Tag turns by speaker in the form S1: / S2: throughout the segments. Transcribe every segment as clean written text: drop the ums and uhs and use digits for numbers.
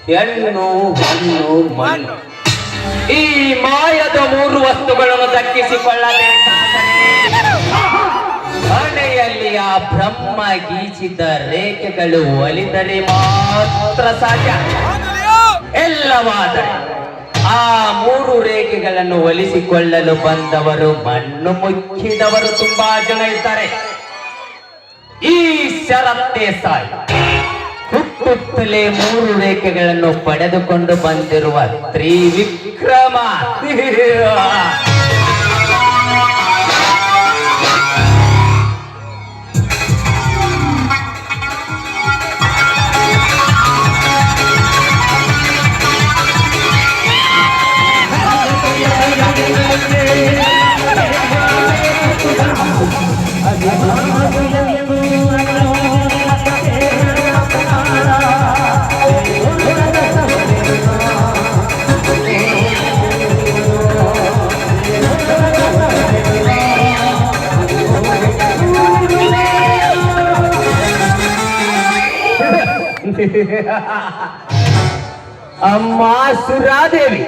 S1: ಹೆಣ್ಣು ಹಣ್ಣು ಮಣ್ಣು ಈ ಮಾಯದ ಮೂರು ವಸ್ತುಗಳನ್ನು ದಕ್ಕಿಸಿಕೊಳ್ಳಬೇಕಾದರೆ ಹಣೆಯಲ್ಲಿ ಆ ಬ್ರಹ್ಮ ಗೀಚಿದ ರೇಖೆಗಳು ಒಲಿದರೆ ಮಾತ್ರ ಸಾಧ್ಯ. ಎಲ್ಲವಾದರೆ ಆ ಮೂರು ರೇಖೆಗಳನ್ನು ಒಲಿಸಿಕೊಳ್ಳಲು ಬಂದವರು ಮಣ್ಣು ಮುಚ್ಚಿದವರು ತುಂಬಾ ಜನ ಇದ್ದಾರೆ. ಈ ಷರತ್ತೇ ಸಾಯಿ ಹುಟ್ಟುತ್ತಲೇ ಮೂರು ರೇಖೆಗಳನ್ನು ಪಡೆದುಕೊಂಡು ಬಂದಿರುವ ತ್ರಿವಿಕ್ರಮ. ಅಮ್ಮ ಸುರಾದೇವಿ,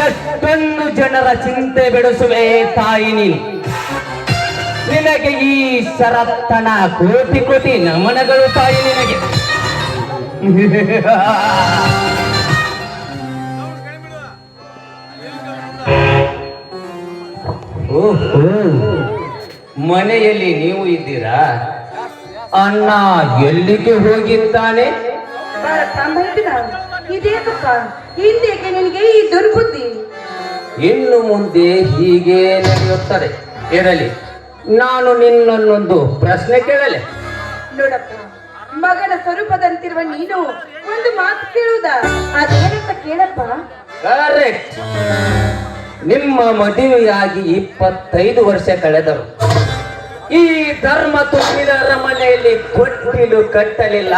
S1: ಎಷ್ಟೊಂದು ಜನರ ಚಿಂತೆ ಬೆಳೆಸುವೆ ತಾಯಿ ನೀನು. ನಿನಗೆ ಈ ಶರತ್ತನ ಕೋಟಿ ಕೋಟಿ ನಮನಗಳು ತಾಯಿ ನಿನಗೆ. ಓಹೋ, ಮನೆಯಲ್ಲಿ ನೀವು ಇದ್ದೀರಾ? ಅಣ್ಣ ಎಲ್ಲಿಗೆ ಹೋಗಿದ್ದಾನೆ?
S2: ಇದೇಕಪ್ಪ, ಹಿಂದೇಕೆ ನಿನಗೆ ಈ ದುರ್ಬುದ್ಧಿ?
S1: ಇನ್ನು ಮುಂದೆ ಹೀಗೆ ನಡೆಯುತ್ತದೆ. ಇರಲಿ, ನಾನು ನಿನ್ನನ್ನೊಂದು ಪ್ರಶ್ನೆ ಕೇಳಲೆ?
S2: ನೋಡಪ್ಪ, ಮಗನ ಸ್ವರೂಪದಂತಿರುವ ನೀನು ಒಂದು ಮಾತು ಕೇಳುವುದ? ಅದೇನಂತ ಕೇಳಪ್ಪ.
S1: ಕರೆಕ್ಟ್. ನಿಮ್ಮ ಮದುವೆಯಾಗಿ 25 ವರ್ಷ ಕಳೆದರು. ಈ ಧರ್ಮ ತುಂಬಿದ ಅರಮನೆಯಲ್ಲಿ ಕೊಟ್ಟಿಲು ಕಟ್ಟಲಿಲ್ಲ,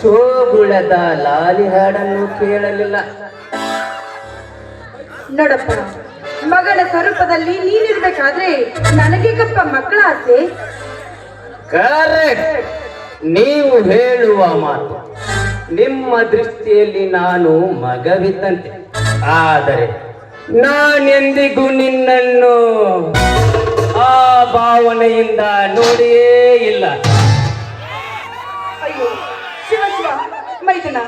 S1: ಚೋಗುಳದ ಲಾಲಿ ಹಾಡನ್ನು ಕೇಳಲಿಲ್ಲ.
S2: ನೋಡಪ್ಪ, ಮಗನ ಸ್ವರೂಪದಲ್ಲಿ ನೀನಿರ್ಬೇಕಾದ್ರೆ ನನಗೆ ಕಪ್ಪ ಮಕ್ಕಳ ಆಸೆ.
S1: ಕರೆಕ್ಟ್. ನೀವು ಹೇಳುವ ಮಾತು. ನಿಮ್ಮ ದೃಷ್ಟಿಯಲ್ಲಿ ನಾನು ಮಗವಿದ್ದಂತೆ, ಆದರೆ ನಾನೆಂದಿಗೂ ನಿನ್ನನ್ನು ಆ ಭಾವನೆಯಿಂದ ನೋಡಿಯೇ ಇಲ್ಲ.
S2: ಅಯ್ಯೋ ಶಿವ ಶಿವ, ಮೈದುನ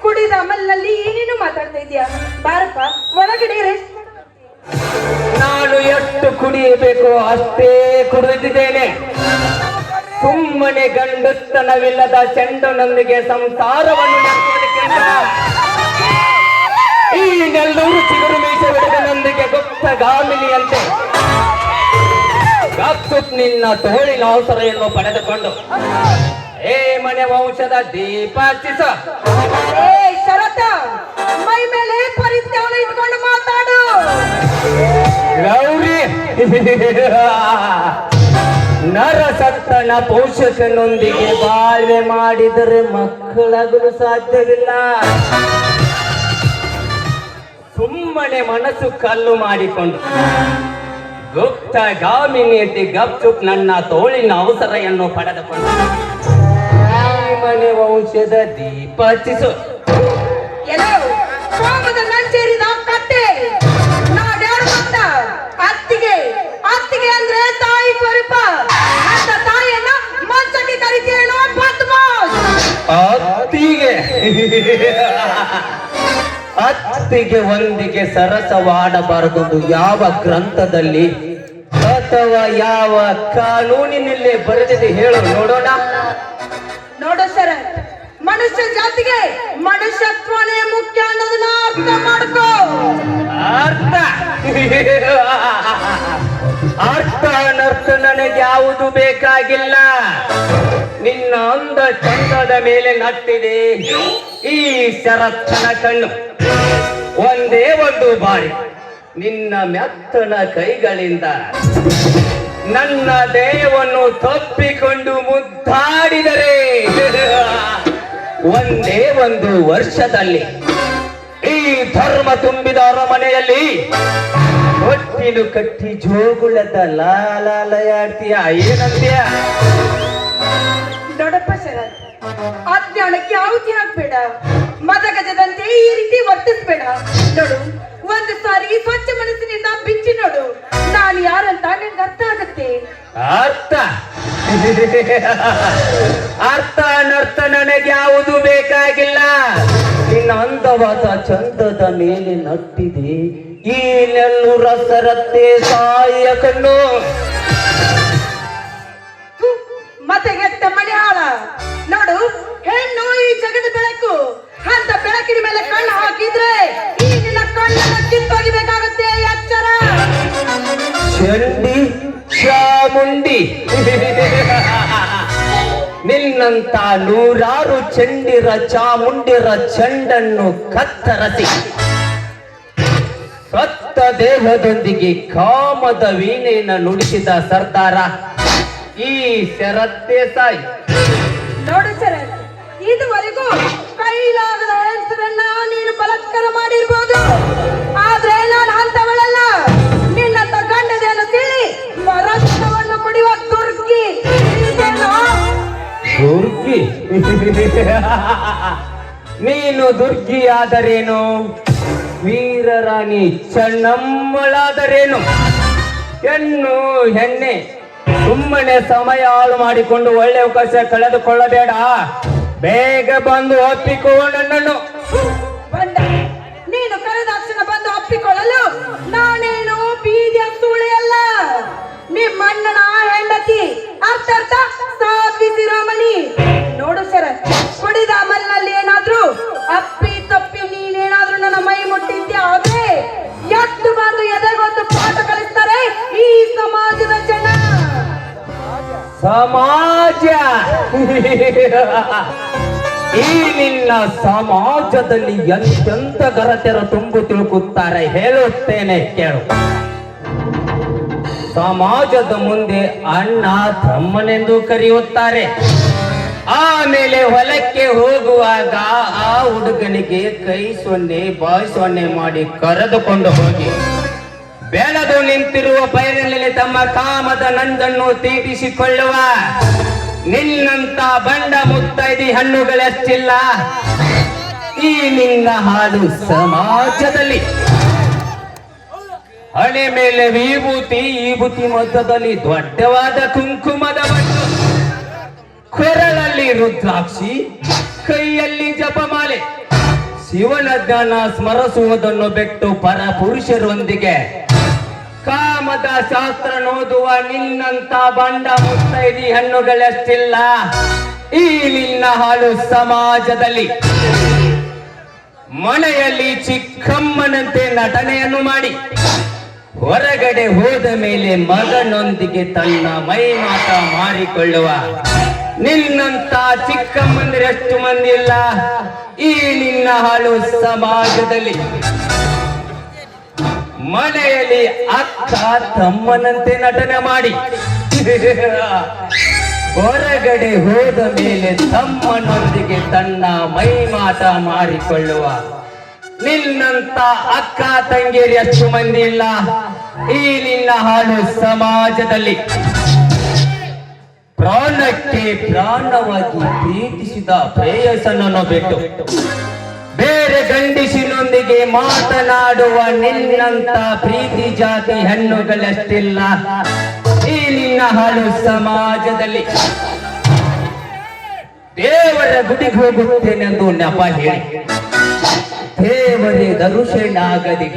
S2: ಕುಡಿದ ಅಮಲ್ನಲ್ಲಿ ಏನೇನು ಮಾತಾಡ್ತಾ ಇದೀಯಾ? ಬಾರಪ್ಪ, ಒಳಗಡೆ ರೆಸ್ಟ್.
S1: ನಾನು ಎಷ್ಟು ಕುಡಿಯಬೇಕು ಅಷ್ಟೇ ಕುಡಿದಿದ್ದೇನೆ. ಸುಮ್ಮನೆ ಗಂಡಸ್ತನವಿಲ್ಲದ ಚೆಂಡನೊಂದಿಗೆ ಸಂಸಾರವನ್ನು ನಡೆಸೋದಕ್ಕೆ ಈ ನೆಲ್ಲೂರು ಚಿಗುರು ಮೀಸೆ ಹುಡುಗನೊಂದಿಗೆ ಗೊತ್ತ ಗಾಮಿನಿಯಂತೆ ನಿನ್ನ ತೋಳಿನ ಅವಸರೆಯನ್ನು ಪಡೆದುಕೊಂಡು ಏ ಮನೆ ವಂಶದ ದೀಪ ಹಚ್ಚಿಸ.
S2: ಶರತ, ಮೈ ಮೇಲೆ ಪರಿತ್ಯಾವನ ಇಟ್ಕೊಂಡು ಮಾತಾಡು.
S1: ಗೌರಿ, ನರಸತ್ತನ ಪೋಷಕನೊಂದಿಗೆ ಬಾಳ್ವೆ ಮಾಡಿದರೆ ಮಕ್ಕಳಾಗಲು ಸಾಧ್ಯವಿಲ್ಲ. ಸುಮ್ಮನೆ ಮನಸ್ಸು ಕಲ್ಲು ಮಾಡಿಕೊಂಡು ಗುಪ್ತ ಗಾಮಿನಿಯಂತೆ ಗಪ್ಚುಪ್ ನನ್ನ ತೋಳಿನ ಅವಸರೆಯನ್ನು ಪಡೆದುಕೊಂಡು ಮನೆ ವಂಶದ ದೀಪ ಹಚ್ಚಿಸು.
S2: ಸೋಮದ ನಂಚೇರಿದ ಕಟ್ಟೆ ನಾಡ್ಯಾರು ಗೊತ್ತ? ಅತ್ತಿಗೆ, ಅತ್ತಿಗೆ ಅಂದ್ರೆ ತಾಯಿ ಸ್ವರೂಪ. ಅಂತ ತಾಯಿಯನ್ನ ಮಂಚಕ್ಕೆ ಕರಿತೀಯೇನೋ ಬದ್ಮಾಶ್.
S1: ಅತ್ತಿಗೆ ಅತ್ತಿಗೆ ಒಂದಿಗೆ ಸರಸವಾಡಬಾರದೆಂದು ಯಾವ ಗ್ರಂಥದಲ್ಲಿ ಅಥವಾ ಯಾವ ಕಾನೂನಿನಲ್ಲಿ ಬರೆದಿದೆ ಹೇಳು ನೋಡೋಣ.
S2: ನೋಡು ಶರತ್, ಮನುಷ್ಯ ಜಾತಿಗೆ ಮನುಷ್ಯತ್ವನೇ ಮುಖ್ಯ ಅನ್ನೋದನ್ನ ಅರ್ಥ ಮಾಡ್ಕೋ.
S1: ಅರ್ಥ ಅರ್ಥ ಅನರ್ಥ ನನಗೆ ಯಾವುದು ಬೇಕಾಗಿಲ್ಲ. ನಿನ್ನ ಅಂದ ಚಂದದ ಮೇಲೆ ನಟ್ಟಿದೆ ಈ ಶರತ್ತನ ಕಣ್ಣು. ಒಂದೇ ಒಂದು ಬಾರಿ ನಿನ್ನ ಮೆತ್ತನ ಕೈಗಳಿಂದ ನನ್ನ ದೇಹವನ್ನು ತಪ್ಪಿಕೊಂಡು ಮುದ್ದಾಡಿದರೆ ಒಂದೇ ಒಂದು ವರ್ಷದಲ್ಲಿ ಈ ಧರ್ಮ ತುಂಬಿದ ಅರಮನೆಯಲ್ಲಿ ಹೊಟ್ಟಿಲು ಕಟ್ಟಿ ಜೋಗುಳದ ಲಾಲಾಲಯಾಡ್ತೀಯ. ಏನಂತೀಯ?
S2: ದೊಡ್ಡಪ್ಪ ಶರತ್, ಅಜ್ಞಾನಕ್ಕೆ ಆಹುತಿ ಹಾಕ್ಬೇಡ. ಮದಗಜದಂತೆ ಈ ರೀತಿ ವರ್ತಿಸ್ಬೇಡ. ನೋಡು, ಒಂದು ಸಾರಿ ಸ್ವಚ್ಛ ಮನಸ್ಸಿನಿಂದ ಬಿಚ್ಚಿ ನೋಡು, ನಾನು ಯಾರಂತ ನಿನ್ಗೆ ಅರ್ಥ ಆಗತ್ತೆ.
S1: ಅರ್ಥ ಅರ್ಥ ಅನರ್ಥ ನನಗೆ ಯಾವುದು ಬೇಕಾಗಿಲ್ಲ. ನಿನ್ನ ಅಂದವಾದ ಚಂದದ ಮೇಲೆ ನಟ್ಟಿದೆ ಈ ನೆಲ್ಲೂರ ಸರತ್ತೆ ಸಾಯ ಕಣ್ಣು.
S2: ಮತೆಗೆಟ್ಟ ಮಣಿಹಾಳ. ನೋಡು, ಹೆಣ್ಣು ಈ ಜಗದ ಬೆಳಕು. ಅಂತ ಬೆಳಕಿನ ಮೇಲೆ ಕಣ್ಣು ಹಾಕಿದ್ರೆ ಈ ನಿನ್ನ ಕಣ್ಣನ್ನು ಕಿತ್ತೊಗಿಬೇಕಾಗತ್ತೆ. ಎಚ್ಚರ.
S1: ಚಂಡಿ ಚಾಮುಂಡಿ, ನಿನ್ನಂತ ನೂರಾರು ಚಂಡಿರ ಚಾಮುಂಡಿರ ಚಂಡನ್ನು ಕತ್ತರಿಸಿ ಸತ್ತ ದೇಹದೊಂದಿಗೆ ಕಾಮದ ವೀಣೆಯನ್ನು ನುಡಿಸಿದ ಸರ್ದಾರ ಈ ಶರತ್ತೆ ಸಾಯಿ.
S2: ನೋಡು ಶರತ್, ಇದುವರೆಗೂ ಕೈಲಾಗದ ಹೆಸರನ್ನ ನೀನು ಬಲಾತ್ಕಾರ ಮಾಡಿರ್ಬೋದು, ಆದ್ರೆ ನಾನು ಅಂತವಳಲ್ಲ. ನಿನ್ನಂತ ಗಂಡದೇನು ತಿಳಿ ರಕ್ತವನ್ನು ಕುಡಿಯುವ ದುರ್ಗಿ.
S1: ದುರ್ಗಿ? ನೀನು ದುರ್ಗಿ ಆದರೇನು, ವೀರರಾಣಿ ಚೆನ್ನಮ್ಮಳಾದರೇನು? ಹೆಣ್ಣು ಹೆಣ್ಣೆ, ಸುಮ್ಮನೆ ಸಮಯ ಹಾಳು ಮಾಡಿಕೊಂಡು ಒಳ್ಳೆ ಅವಕಾಶ ಕಳೆದುಕೊಳ್ಳಬೇಡ. ಬೇಗ ಬಂದು ಒಪ್ಪಿಕೋ ನನ್ನನ್ನು.
S2: ಬಂದ, ನೀನು ಕರೆದಾಕ್ಷಣ ಬಂದು ಒಪ್ಪಿಕೊಳ್ಳಲು ನಾನೇನು ಬೀದಿಯ ಸುಳಿಯಲ್ಲ. ನಿಮ್ಮಣ್ಣನ ಹೆಂಡತಿ, ಅರ್ಥಾರ್ಥ ಸಾಧ್ವಿ ಶಿರೋಮಣಿ. ನೋಡು ಶರತ್, ಕುಡಿದ ಅಮಲ್ನಲ್ಲಿ ಏನಾದ್ರೂ ಅಪ್ಪಿ ತಪ್ಪಿ ನೀನೇನಾದ್ರೂ ನನ್ನ ಮೈ ಮುಟ್ಟಿದ್ದೆ ಆದ್ರೆ ಎದ್ದು ಬಂದು ಎದೆಗೊಂದು ಪಾಠ ಕಲಿಸ್ತಾರೆ ಈ ಸಮಾಜದ ಜನ.
S1: ಸಮಾಜ? ಈ ನಿನ್ನ ಸಮಾಜದಲ್ಲಿ ಎಂತೆಂತ ಗರತೆರ ತುಂಬು ತಿಳ್ಕುತ್ತಾರೆ ಹೇಳುತ್ತೇನೆ ಕೇಳು. ಸಮಾಜದ ಮುಂದೆ ಅಣ್ಣ ತಮ್ಮನೆಂದು ಕರೆಯುತ್ತಾರೆ. ಆಮೇಲೆ ಹೊಲಕ್ಕೆ ಹೋಗುವಾಗ ಆ ಹುಡುಗನಿಗೆ ಕೈ ಸೊನ್ನೆ ಬಾಯಿ ಸೊನ್ನೆ ಮಾಡಿ ಕರೆದುಕೊಂಡು ಹೋಗಿ ಬೆಳೆದು ನಿಂತಿರುವ ಪೈರಿನಲ್ಲಿ ತಮ್ಮ ಕಾಮದ ನಂದನ್ನು ತೀಟಿಸಿಕೊಳ್ಳುವ ನಿನ್ನಂತ ಬಂಡ ಮುತ್ತೈದಿ ಹಣ್ಣುಗಳೆಷ್ಟಿಲ್ಲ ಈ ನಿನ್ನ ಹಾಡು ಸಮಾಜದಲ್ಲಿ. ಹಣೆ ಮೇಲೆ ವಿಭೂತಿ, ವಿಭೂತಿ ಮಧ್ಯದಲ್ಲಿ ದೊಡ್ಡವಾದ ಕುಂಕುಮದ ಬಣ್ಣು, ಕೊರಳಲ್ಲಿ ರುದ್ರಾಕ್ಷಿ, ಕೈಯಲ್ಲಿ ಜಪಮಾಲೆ. ಶಿವನ ಜ್ಞಾನ ಸ್ಮರಿಸುವುದನ್ನು ಬಿಟ್ಟು ಪರ ಪುರುಷರೊಂದಿಗೆ ಕಾಮದ ಶಾಸ್ತ್ರ ನೋದುವ ನಿನ್ನಂತ ಬಂಡ ಮುತ್ತೈದಿ ಹಣ್ಣುಗಳೆಷ್ಟಿಲ್ಲ ಈ ನಿನ್ನ ಹಾಳು ಸಮಾಜದಲ್ಲಿ. ಮನೆಯಲ್ಲಿ ಚಿಕ್ಕಮ್ಮನಂತೆ ನಟನೆಯನ್ನು ಮಾಡಿ ಹೊರಗಡೆ ಹೋದ ಮೇಲೆ ಮಗನೊಂದಿಗೆ ತನ್ನ ಮೈ ಮಾತ ಮಾರಿಕೊಳ್ಳುವ ನಿನ್ನಂತ ಚಿಕ್ಕಮ್ಮಂದಿರೆಷ್ಟು ಮಂದಿ ಇಲ್ಲ ಈ ನಿನ್ನ ಹಾಳು ಸಮಾಜದಲ್ಲಿ. ಮನೆಯಲ್ಲಿ ಅಕ್ಕ ತಮ್ಮನಂತೆ ನಟನೆ ಮಾಡಿ ಹೊರಗಡೆ ಹೋದ ಮೇಲೆ ತಮ್ಮನೊಂದಿಗೆ ತನ್ನ ಮೈ ಮಾಟ ಮಾರಿಕೊಳ್ಳುವ ನಿನ್ನಂತ ಅಕ್ಕ ತಂಗಿಯರು ಎಷ್ಟು ಮಂದಿ ಇಲ್ಲ ಈ ನಿನ್ನ ಹಾಳು ಸಮಾಜದಲ್ಲಿ. ಪ್ರಾಣಕ್ಕೆ ಪ್ರಾಣವಾಗಿ ಪ್ರೀತಿಸಿದ ಪ್ರೇಯಸನನ್ನು ಬಿಟ್ಟು ಬೇರೆ ಗಂಡಿಸಿನೊಂದಿಗೆ ಮಾತನಾಡುವ ನಿನ್ನಂತ ಪ್ರೀತಿ ಜಾತಿ ಹೆಣ್ಣುಗಳಷ್ಟಿಲ್ಲ ಈ ನಿನ್ನ ಹಾಳು ಸಮಾಜದಲ್ಲಿ. ದೇವರ ಗುಡಿಗೆ ಹೋಗುತ್ತೇನೆಂದು ನೆಪ ಹೇಳಿ ದೇವರೇ ದರುಶನಾಗದಿ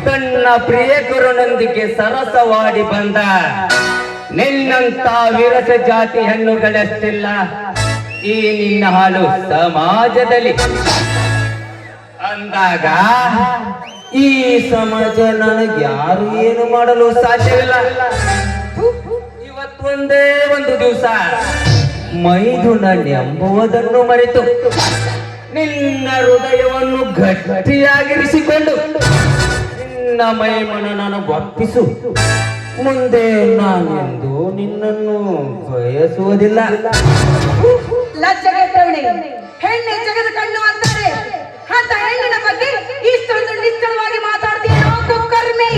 S1: ತನ್ನ ಪ್ರಿಯಕರನೊಂದಿಗೆ ಸರಸವಾಡಿ ಬಂದ ನಿನ್ನಂತ ವಿರಸ ಜಾತಿ ಹೆಣ್ಣುಗಳಷ್ಟಿಲ್ಲ ಈ ನಿನ್ನ ಹಾಳು ಸಮಾಜದಲ್ಲಿ. ಅಂದಾಗ ಈ ಸಮಾಜ ನನಗೆ ಯಾರು ಏನು ಮಾಡಲು ಸಾಧ್ಯವಿಲ್ಲ. ಇವತ್ತೊಂದೇ ಒಂದು ದಿವಸ ಮೈದುನನೆಂಬುವುದನ್ನು ಮರೆತು ನಿನ್ನ ಹೃದಯವನ್ನು ಗಟ್ಟಿಯಾಗಿರಿಸಿಕೊಂಡು ನಿನ್ನ ಮೈಮನನನ್ನು ಒಪ್ಪಿಸು. ಮುಂದೆ ನಾನೆಂದು ನಿನ್ನನ್ನು ಬಯಸುವುದಿಲ್ಲ.
S2: ಲಜ್ಜೆಗೆಟ್ಟವನೇ, ಹೆಣ್ಣೆ ಜಗದ ಕಣ್ಣು ಅಂತಾರೆ. ಅಂತ ಹೆಣ್ಣಿನ ಬಗ್ಗೆ ಇಷ್ಟೊಂದು ನಿಶ್ಚಲವಾಗಿ ಮಾತಾಡ್ತೀಯ ಕುಕ್ಕರ್ಮಿ.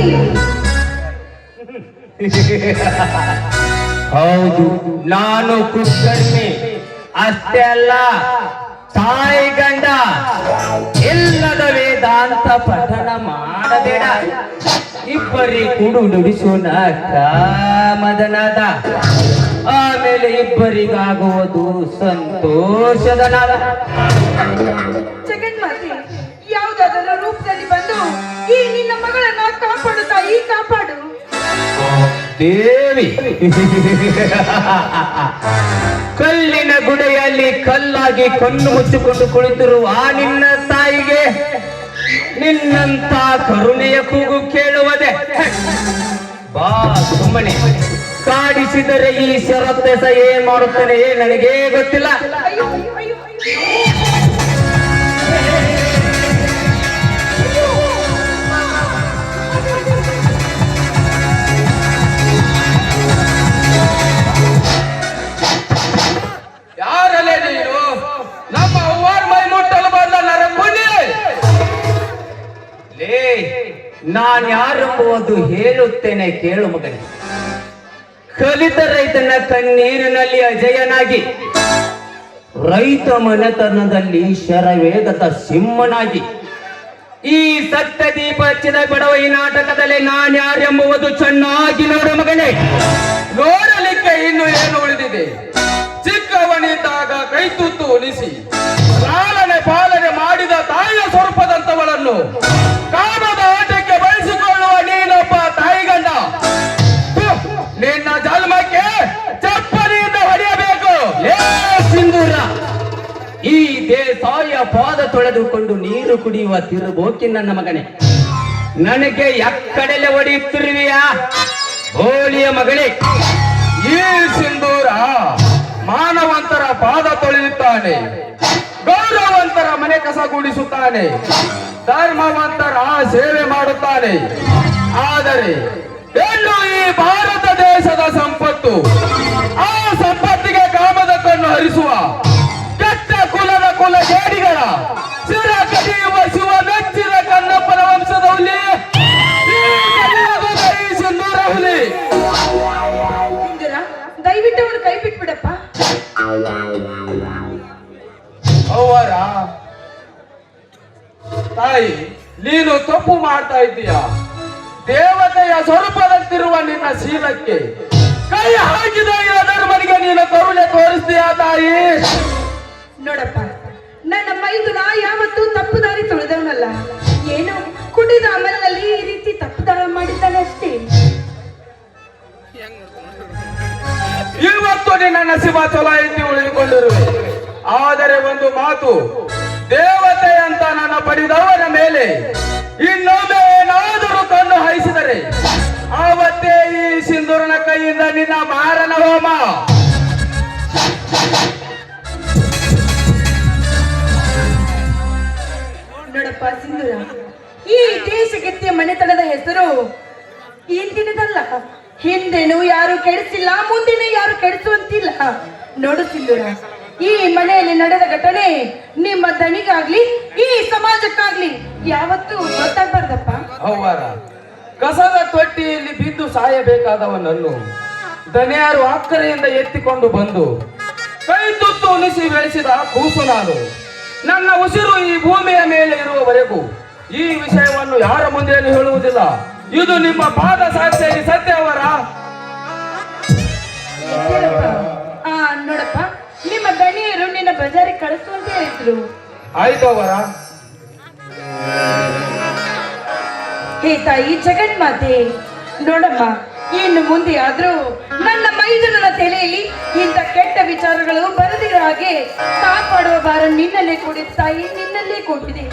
S1: ಹೌದು, ನಾನು ಕುಕ್ಕರ್ಮಿ. ಅಷ್ಟೇ ಅಲ್ಲ, ತಾಯಿ ಗಂಡ ಇಲ್ಲದ ವೇದಾಂತ ಪಠನ ಮಾಡಬೇಡ. ಇಬ್ಬರಿ ಕುಡು ನುಡಿಸೋಣ ಕಾಮದನಾದ. ಆಮೇಲೆ ಇಬ್ಬರಿಗಾಗುವುದು ಸಂತೋಷದ ನಾದ.
S2: ಜಗನ್ಮಾತೆ ಯಾವುದಾದರೂ ರೂಪದಲ್ಲಿ ಬಂದು ಈ ನಿನ್ನ ಮಗಳನ್ನ ಕಾಪಾಡು ತಾಯಿ, ಕಾಪಾಡು.
S1: ದೇವಿ, ಕಲ್ಲಿನ ಗುಡೆಯಲ್ಲಿ ಕಲ್ಲಾಗಿ ಕಣ್ಣು ಮುಚ್ಚಿಕೊಂಡು ಕುಳಿತಿರುವ ಆ ನಿನ್ನ ತಾಯಿಗೆ ನಿನ್ನಂತ ಕರುಣೆಯ ಕೂಗು ಕೇಳುವುದೇ? ಬಾ ಸುಮ್ಮನೆ. ಕಾಡಿಸಿದರೆ ಈ ಶರತ್ತೆಸ ಏನ್ ಮಾಡುತ್ತಾನೆ ನನಗೇ ಗೊತ್ತಿಲ್ಲ.
S2: ಅಯ್ಯೋ, ಅಯ್ಯೋ, ಅಯ್ಯೋ, ಅಯ್ಯೋ.
S3: ಯಾರಲ್ಲೇ ನೀನು? ನಮ್ಮ ಅವ್ವಾರ ಮೈ ಮುಟ್ಟಲು ಬಂದ ನರಕುನಿ.
S1: ಲೇ, ನಾನ್ ಯಾರೆಂಬುವುದು ಹೇಳುತ್ತೇನೆ ಕೇಳು ಮಗನೇ. ಕಲಿತ ರೈತನ ಕಣ್ಣೀರಿನಲ್ಲಿ ಅಜಯನಾಗಿ, ರೈತ ಮನೆತನದಲ್ಲಿ ಶರವೇಗದ ಸಿಂಹನಾಗಿ, ಈ ಸತ್ಯ ದೀಪ ಹಚ್ಚಿದ ಬಿಡವ ಈ ನಾಟಕದಲ್ಲಿ ನಾನ್ ಯಾರೆಂಬುವುದು ಚೆನ್ನಾಗಿ ನೋಡು ಮಗನೇ.
S3: ನೋಡಲಿಕ್ಕೆ ಇನ್ನು ಏನು ಉಳಿದಿದೆ? ಚಿಕ್ಕವನಿದ್ದಾಗ ಕೈ ತುತ್ತು ಉಣಿಸಿ ಲಾಲನೆ ಪಾಲನೆ ಮಾಡಿದ ತಾಯಿಯ ಸ್ವರೂಪದಂತವಳನ್ನು ಕಾಮದ ಆಟಕ್ಕೆ ಬಳಸಿಕೊಳ್ಳುವ ನೀನೊಬ್ಬ ತಾಯಿಗಂಡ. ನಿನ್ನ ಜನ್ಮಕ್ಕೆ ಚಪ್ಪಲಿಯಿಂದ ಹೊಡೆಯಬೇಕು.
S1: ಏ ಸಿಂಧೂರ, ಈ ದೇಸಾಯ ಪಾದ ತೊಳೆದುಕೊಂಡು ನೀರು ಕುಡಿಯುವ ತಿರುಬೋಕಿ ನನ್ನ ಮಗನೇ, ನನಗೆ ಎಕ್ಕಡೆಲೆ ಹೊಡೆಯುತ್ತಿರುವೆಯಾ ಹೋಳಿಯ ಮಗಳೇ?
S3: ಈ ಸಿಂಧೂರ ಮಾನವಂತರ ಪಾದ ತೊಳೆಯುತ್ತಾನೆ, ಗೌರವಂತರ ಮನೆ ಕಸಗೂಡಿಸುತ್ತಾನೆ, ಧರ್ಮವಂತರ ಸೇವೆ ಮಾಡುತ್ತಾನೆ. ಆದರೆ ಹೆಣ್ಣು ಈ ಭಾರತ ದೇಶದ ಸಂಪತ್ತು. ಆ ಸಂಪತ್ತಿಗೆ ಕಾಮದ ಕಣ್ಣು ಹರಿಸುವ ಕೆಟ್ಟ ಕುಲದ ಕುಲಗೇಡಿಗಳ ಶಿರ ಕದಿಯುವ ಶಿವ ಮೆಚ್ಚಿದ ಕನ್ನಪ್ಪನ ವಂಶದ ಹುಲಿ ಈ ಕಲಿಯುಗದ ಈ ಸಿಂಧೂರ ಹುಲಿ.
S2: ಇಂದಿರಾ, ದಯವಿಟ್ಟು ಅವನು ಕೈ ಬಿಟ್ಬಿಡಪ್ಪ.
S3: ಅವರ ತಾಯಿ, ನೀನು ತಪ್ಪು ಮಾಡ್ತಾ ಇದ್ದೀಯ. ದೇವತೆಯ ಸ್ವರೂಪದಂತಿರುವ ನಿನ್ನ ಶೀಲಕ್ಕೆ ಕೈ ಹಾಕಿದ ಈ ಧರ್ಮನಿಗೆ ನೀನು ಕರುಣೆ ತೋರಿಸ್ತೀಯ ತಾಯಿ?
S2: ನೋಡಪ್ಪ, ನನ್ನ ಮೈದುನ ಯಾವತ್ತೂ ತಪ್ಪು ದಾರಿ ತುಳಿದವನಲ್ಲ. ಏನು ಕುಡಿದ ಅಮಲಿನಲ್ಲಿ ಈ ರೀತಿ ತಪ್ಪು ದಾರಿ ಮಾಡಿದ್ದಾನೆ ಅಷ್ಟೇ.
S3: ಇವತ್ತು ನಿನ್ನ ನಸೀಬ ಚಲೋ ಎತ್ತಿ ಉಳಿದುಕೊಂಡಿರುವೆ. ಆದರೆ ಒಂದು ಮಾತು, ದೇವತೆ ಅಂತ ನನ್ನ ಪಡೆದವರ ಮೇಲೆ ಇನ್ನೊಮ್ಮೆ ಏನಾದರೂ ಕಣ್ಣು ಹಾಯಿಸಿದರೆ ಆವತ್ತೇ ಈ ಸಿಂಧೂರನ ಕೈಯಿಂದ ನಿನ್ನ ಮಾರನ ಹೋಮ.
S2: ನೋಡಪ್ಪ ಸಿಂಧೂರ, ಈ ದೇಶಗತಿಯ ಮನೆತನದ ಹೆಸರು ಇಂದಿನದಲ್ಲ. ಹಿಂದೆನೂ ಯಾರು ಕೆಡಿಸಿಲ್ಲ, ಮುಂದಿನ ಯಾರು ಕೆಡಿಸುವಂತಿಲ್ಲ. ನೋಡು ಸಿಂಧೂರ, ಈ ಮನೆಯಲ್ಲಿ ನಡೆದ ಘಟನೆ ನಿಮ್ಮ ದನಿಗಾಗ್ಲಿ ಈ ಸಮಾಜಕ್ಕಾಗ್ಲಿ ಯಾವತ್ತೂ ಗೊತ್ತಾಗ್ಬಾರ್ದಪ್ಪ.
S3: ಅವರ ಕಸದ ತೊಟ್ಟಿಯಲ್ಲಿ ಬಿದ್ದು ಸಾಯಬೇಕಾದವನನ್ನು ದನಿಯಾರು ಅಕ್ಕರೆಯಿಂದ ಎತ್ತಿಕೊಂಡು ಬಂದು ಕೈ ತುತ್ತು ಉಣಿಸಿ ಬೆಳೆಸಿದ ಕೂಸು ನಾನು. ನನ್ನ ಉಸಿರು ಈ ಭೂಮಿಯ ಮೇಲೆ ಇರುವವರೆಗೂ ಈ ವಿಷಯವನ್ನು ಯಾರ ಮುಂದೆಯೂ ಹೇಳುವುದಿಲ್ಲ. ಇದು ನಿಮ್ಮ ಪಾದ ಸಾಕ್ಷಿಯಾಗಿ ಸತ್ಯ ಅವರ.
S2: ನೋಡಪ್ಪ, ನಿಮ್ಮ ದಣಿಯರು ನಿನ್ನ ಬಜಾರಿಗೆ ಕಳಿಸುವಂತ ಹೇಳಿದ್ರು.
S3: ಆಯ್ತು ಅವರ.
S2: ಹೇ ತಾಯಿ ಜಗನ್ಮಾತೆ, ನೋಡಮ್ಮ, ಇನ್ನು ಮುಂದೆ ಆದ್ರೂ ನನ್ನ ಮೈದುನನ ತಲೆಯಲ್ಲಿ ಇಂಥ ಕೆಟ್ಟ ವಿಚಾರಗಳು ಬರದಿರೋ ಹಾಗೆ ಕಾಪಾಡುವ ಭಾರ ನಿನ್ನಲ್ಲೇ ಕೊಟ್ಟಿದೆ ತಾಯಿ, ನಿನ್ನಲ್ಲೇ ಕೊಟ್ಟಿದೆ.